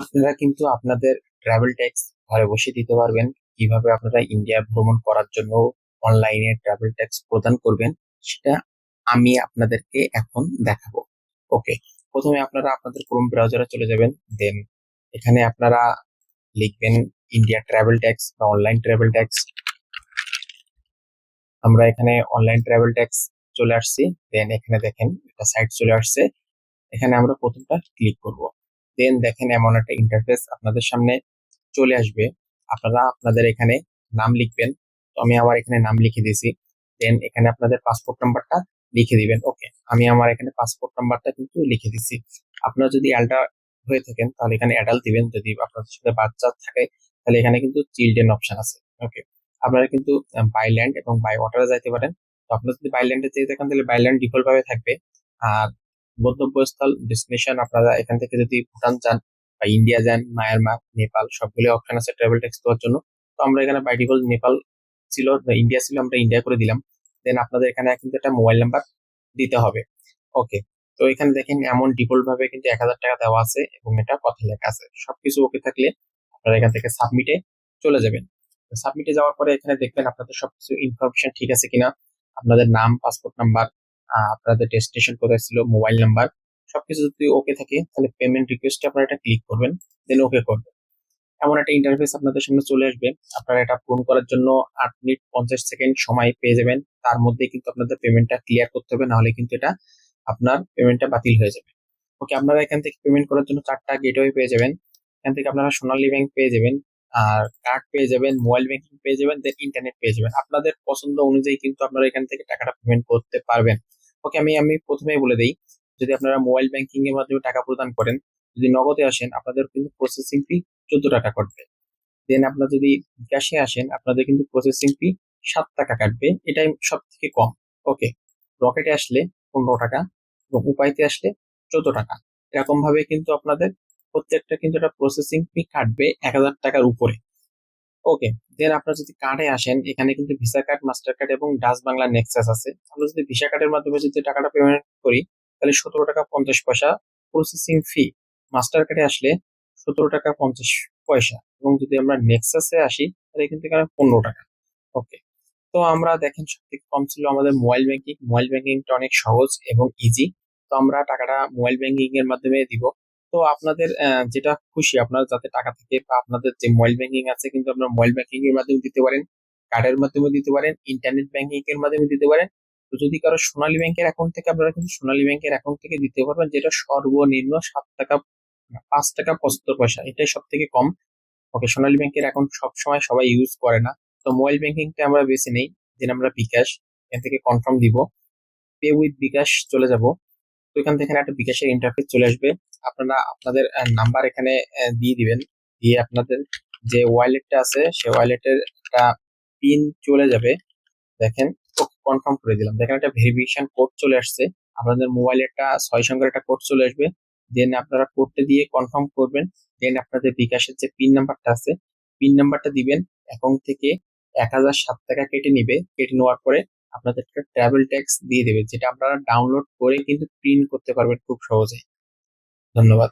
আপনারা কিন্তু আপনাদের ট্রাভেল ট্যাক্স ঘরে বসে দিতে পারবেন। কিভাবে আপনারা ইন্ডিয়া ভ্রমণ করার জন্য অনলাইনে ট্রাভেল ট্যাক্স প্রদান করবেন সেটা আমি আপনাদেরকে এখন দেখাবো। ওকে, প্রথমে আপনারা আপনাদের ক্রোম ব্রাউজারে চলে যাবেন। দেন এখানে আপনারা লিখবেন ইন্ডিয়া ট্রাভেল ট্যাক্স বা অনলাইন ট্রাভেল ট্যাক্স। আমরা এখানে অনলাইন ট্রাভেল ট্যাক্স চলে আসছি। দেন এখানে দেখেন একটা সাইট চলে আসছে। এখানে আমরা প্রথমটা ক্লিক করব। দেন দেখেন এমন একটা ইন্টারফেস আপনাদের সামনে চলে আসবে। আপনারা আপনাদের এখানে নাম লিখবেন। তো আমি আমার এখানে নাম লিখে দিয়েছি। দেন এখানে আপনাদের পাসপোর্ট নাম্বারটা লিখে দিবেন। ওকে, আমি আমার এখানে পাসপোর্ট নাম্বারটা কিন্তু লিখে দিচ্ছি। আপনারা যদি অ্যাডাল্ট হয়ে থাকেন তাহলে এখানে অ্যাডাল্ট দিবেন। যদি আপনাদের সাথে বাচ্চা থাকে তাহলে এখানে কিন্তু চিলড্রেন অপশন আছে। ওকে, আপনারা কিন্তু বাই ল্যান্ড এবং বাই ওয়াটারে যাইতে পারেন। তো আপনারা যদি বাই ল্যান্ডে যেতে থাকেন তাহলে বাই ল্যান্ড ডিফল্ট ভাবে থাকবে। আর গন্তব্যস্থল ডেস্টিনেশন আপনারা এখান থেকে যদি ভুটান যান বা ইন্ডিয়া যান, মায়ানমার, নেপাল সবগুলো অপশন আছে ট্রাভেল ট্যাক্স দেওয়ার জন্য। তো আমরা এখানে বাই ডিফল্ট নেপাল ছিল বা ইন্ডিয়া ছিল, আমরা ইন্ডিয়া করে দিলাম। দেন আপনাদের এখানে কিন্তু একটা মোবাইল নাম্বার দিতে হবে। ওকে, তো এখানে দেখেন এমন ডিফল্ট ভাবে কিন্তু 1,000 টাকা দেওয়া আছে এবং এটা কথা লেখা আছে। সবকিছু ওকে থাকলে আপনারা এখান থেকে সাবমিটে চলে যাবেন। সাবমিটে যাওয়ার পরে এখানে দেখবেন আপনাদের সবকিছু ইনফরমেশন ঠিক আছে কিনা। আপনাদের নাম, পাসপোর্ট নাম্বার, আপনাদের ডেস্টিনেশন কোথায় ছিল, মোবাইল নাম্বার সবকিছু যদি ওকে থাকে তাহলে পেমেন্ট রিকোয়েস্টে আপনারা এটা ক্লিক করবেন। দেন ওকে করবেন। এমন একটা ইন্টারফেস আপনাদের সামনে চলে আসবে। আপনারা এটা পূরণ করার জন্য 8 মিনিট 50 সেকেন্ড সময় পেয়ে যাবেন। তার মধ্যে কিন্তু আপনাদের পেমেন্টটা ক্লিয়ার করতে হবে, নাহলে কিন্তু এটা আপনার পেমেন্টটা বাতিল হয়ে যাবে। ওকে, আপনারা এখান থেকে পেমেন্ট করার জন্য 4টা গেটওয়ে পেয়ে যাবেন। এখান থেকে আপনারা সোনালী ব্যাংক পেয়ে যাবেন, আর কার্ড পেয়ে যাবেন, মোবাইল ব্যাংকিং পেয়ে যাবেন, দেন ইন্টারনেট পেয়ে যাবেন। আপনাদের পছন্দ অনুযায়ী কিন্তু আপনারা এখান থেকে টাকাটা পেমেন্ট করতে পারবেন। ওকে, আমি প্রথমেই বলে দিই, যদি আপনারা মোবাইল ব্যাংকিং এর মাধ্যমে টাকা প্রদান করেন, যদি নগদে আসেন আপনাদের কিন্তু প্রসেসিং ফি 14 টাকা কাটবে। দেন আপনারা যদি বিকাশে আসেন আপনাদের কিন্তু প্রসেসিং ফি 7 টাকা কাটবে, এটাই সব থেকে কম। ওকে, রকেটে আসলে 15 টাকা এবং উপাইতে আসলে 14 টাকা। এরকম ভাবে কিন্তু আপনাদের প্রত্যেকটা কিন্তু একটা প্রসেসিং ফি কাটবে 1,000 টাকার উপরে। ওকে, দেন আপনারা যদি কার্ডে আসেন এখানে কিন্তু ভিসা কার্ড, মাস্টার কার্ড এবং ডাচ বাংলা নেক্সাস আছে। আমরা যদি ভিসা কার্ডের মাধ্যমে যদি টাকাটা পেমেন্ট করি তাহলে 17 টাকা 50 পয়সা প্রসেসিং ফি। মাস্টার কার্ডে আসলে 17 টাকা 50 পয়সা এবং যদি আমরা নেক্সাসে আসি তাহলে কিন্তু এখানে 15 টাকা। ওকে, তো আমরা দেখেন সব থেকে কম ছিল আমাদের মোবাইল ব্যাংকিং। মোবাইল ব্যাংকিংটা অনেক সহজ এবং ইজি। তো আমরা টাকাটা মোবাইল ব্যাংকিং এর মাধ্যমে দিব। তো আপনাদের যেটা খুশি, আপনার যাতে টাকা থাকে বা আপনাদের যে মোবাইল ব্যাংকিং আছে কিন্তু আপনার মোবাইল ব্যাংকিং এর মাধ্যমে দিতে পারেন, কার্ডের মাধ্যমে দিতে পারেন, ইন্টারনেট ব্যাংকিং এর মাধ্যমে দিতে পারেন। তো যদি কারো সোনালী ব্যাংকের অ্যাকাউন্ট থেকে আপনারা কিন্তু সোনালী ব্যাংকের অ্যাকাউন্ট থেকে দিতে পারবেন, যেটা সর্বনিম্ন 7 টাকা 5 টাকা 75 পয়সা, এটাই সব থেকে কম। ওকে, সোনালী ব্যাংকের অ্যাকাউন্ট সবসময় সবাই ইউজ করে না। তো মোবাইল ব্যাংকিংটা আমরা বেছে নেই। দেন আমরা বিকাশ এখান থেকে কনফার্ম দিব, পে উইথ বিকাশ চলে যাব। তো এখান থেকে একটা বিকাশের ইন্টারফেস চলে আসবে। আপনারা আপনাদের নাম্বার এখানে দিয়ে দিবেন। দিয়ে আপনাদের যে ওয়ালেটটা আছে সেই ওয়ালেটের একটা পিন চলে যাবে। দেখেন, কনফার্ম করে দিলাম। দেখেন একটা ভেরিফিকেশন কোড চলে আসছে। আপনাদের মোবাইলে একটা 6 সংখ্যার একটা কোড চলে আসবে। দেন আপনারা কোডটা দিয়ে কনফার্ম করবেন। দেন আপনাদের বিকাশের যে পিন নাম্বারটা আছে পিন নাম্বারটা দিবেন। অ্যাকাউন্ট থেকে 1,007 টাকা কেটে নিবে। কেটে নেওয়ার পরে আপনাদের একটা ট্রাভেল ট্যাক্স দিয়ে দেবে, যেটা আপনারা ডাউনলোড করে কিন্তু প্রিন্ট করতে পারবেন খুব সহজে। ধন্যবাদ।